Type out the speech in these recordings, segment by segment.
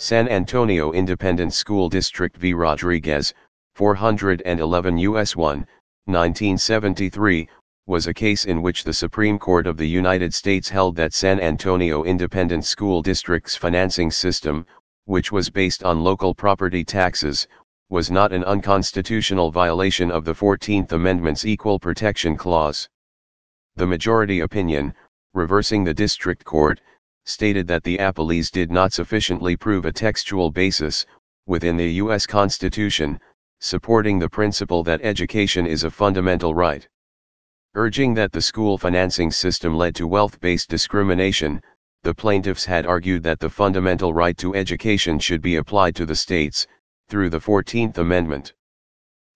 San Antonio Independent School District v. Rodriguez, 411 U.S. 1, 1973, was a case in which the Supreme Court of the United States held that San Antonio Independent School District's financing system, which was based on local property taxes, was not an unconstitutional violation of the 14th Amendment's Equal Protection Clause. The majority opinion, reversing the district court, stated that the appellees did not sufficiently prove a textual basis, within the U.S. Constitution, supporting the principle that education is a fundamental right. Urging that the school financing system led to wealth-based discrimination, the plaintiffs had argued that the fundamental right to education should be applied to the states, through the 14th Amendment.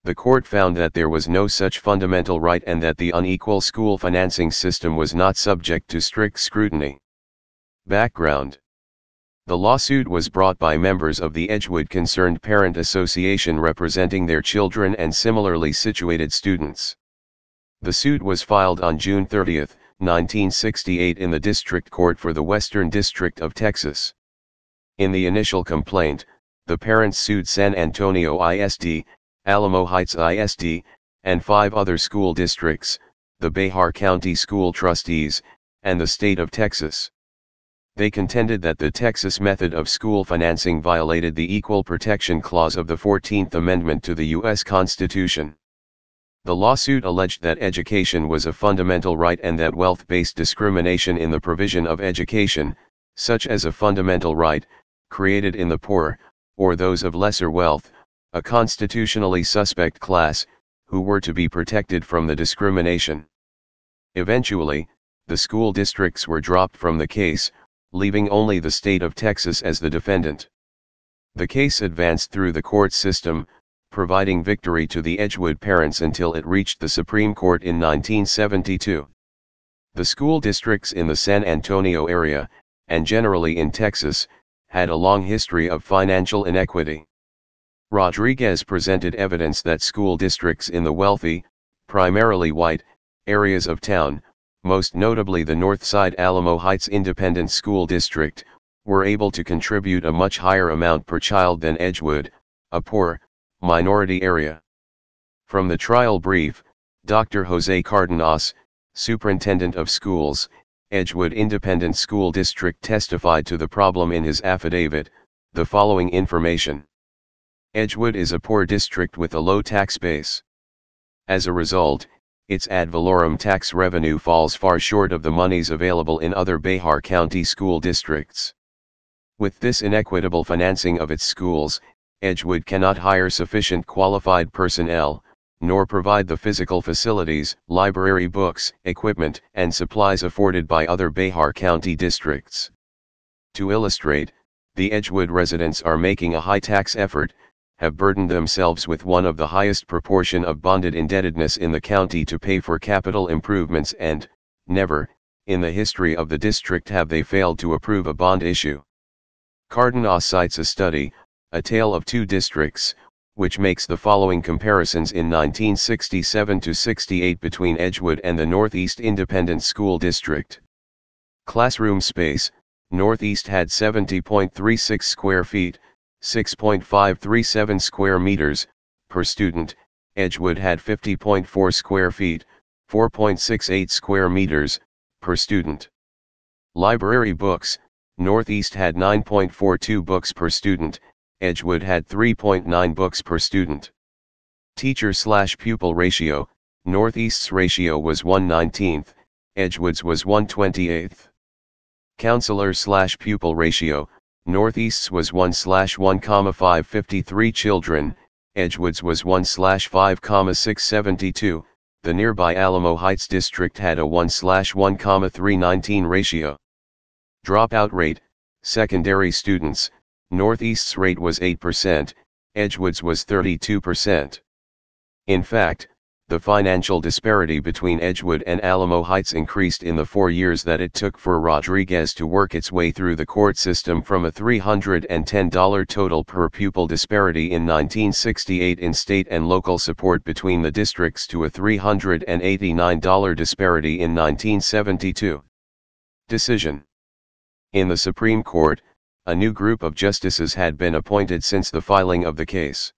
The court found that there was no such fundamental right and that the unequal school financing system was not subject to strict scrutiny. Background: the lawsuit was brought by members of the Edgewood Concerned Parent Association representing their children and similarly situated students. The suit was filed on June 30, 1968 in the District Court for the Western District of Texas. In the initial complaint, the parents sued San Antonio ISD, Alamo Heights ISD, and 5 other school districts, the Bexar County School Trustees, and the state of Texas. They contended that the Texas method of school financing violated the Equal Protection Clause of the 14th Amendment to the U.S. Constitution. The lawsuit alleged that education was a fundamental right and that wealth-based discrimination in the provision of education, such as a fundamental right, created in the poor, or those of lesser wealth, a constitutionally suspect class, who were to be protected from the discrimination. Eventually, the school districts were dropped from the case, leaving only the state of Texas as the defendant. The case advanced through the court system, providing victory to the Edgewood parents until it reached the Supreme Court in 1972. The school districts in the San Antonio area, and generally in Texas, had a long history of financial inequity. Rodriguez presented evidence that school districts in the wealthy, primarily white, areas of town, most notably the Northside Alamo Heights Independent School District, were able to contribute a much higher amount per child than Edgewood, a poor, minority area. From the trial brief, Dr. Jose Cardenas, Superintendent of Schools, Edgewood Independent School District, testified to the problem in his affidavit, the following information. Edgewood is a poor district with a low tax base. As a result, its ad valorem tax revenue falls far short of the monies available in other Bexar County school districts. With this inequitable financing of its schools, Edgewood cannot hire sufficient qualified personnel, nor provide the physical facilities, library books, equipment, and supplies afforded by other Bexar County districts. To illustrate, the Edgewood residents are making a high tax effort, have burdened themselves with one of the highest proportion of bonded indebtedness in the county to pay for capital improvements, and, never, in the history of the district, have they failed to approve a bond issue. Cardenas cites a study, A Tale of Two Districts, which makes the following comparisons in 1967-68 between Edgewood and the Northeast Independent School District. Classroom space: Northeast had 70.36 square feet, 6.537 square meters, per student. Edgewood had 50.4 square feet, 4.68 square meters, per student. Library books: Northeast had 9.42 books per student, Edgewood had 3.9 books per student. Teacher/pupil ratio: Northeast's ratio was 1/19, Edgewood's was 1/28. Counselor/pupil ratio: Northeast's was 1/1,553 children, Edgewood's was 1/5,672. The nearby Alamo Heights district had a 1/1,319 ratio. Dropout rate: secondary students, Northeast's rate was 8%, Edgewood's was 32%. In fact, the financial disparity between Edgewood and Alamo Heights increased in the 4 years that it took for Rodriguez to work its way through the court system, from a $310 total per pupil disparity in 1968 in state and local support between the districts to a $389 disparity in 1972. Decision. In the Supreme Court, A new group of justices had been appointed since the filing of the case.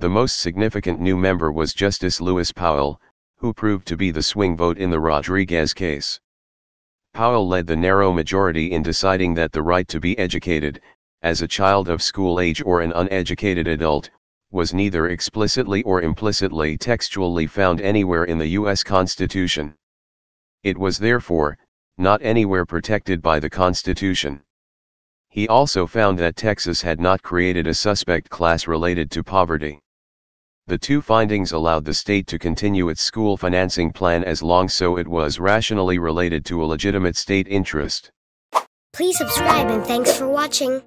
The most significant new member was Justice Lewis Powell, who proved to be the swing vote in the Rodriguez case. Powell led the narrow majority in deciding that the right to be educated, as a child of school age or an uneducated adult, was neither explicitly or implicitly textually found anywhere in the U.S. Constitution. It was therefore, not anywhere protected by the Constitution. He also found that Texas had not created a suspect class related to poverty. The two findings allowed the state to continue its school financing plan as long as it was rationally related to a legitimate state interest. Please subscribe and thanks for watching.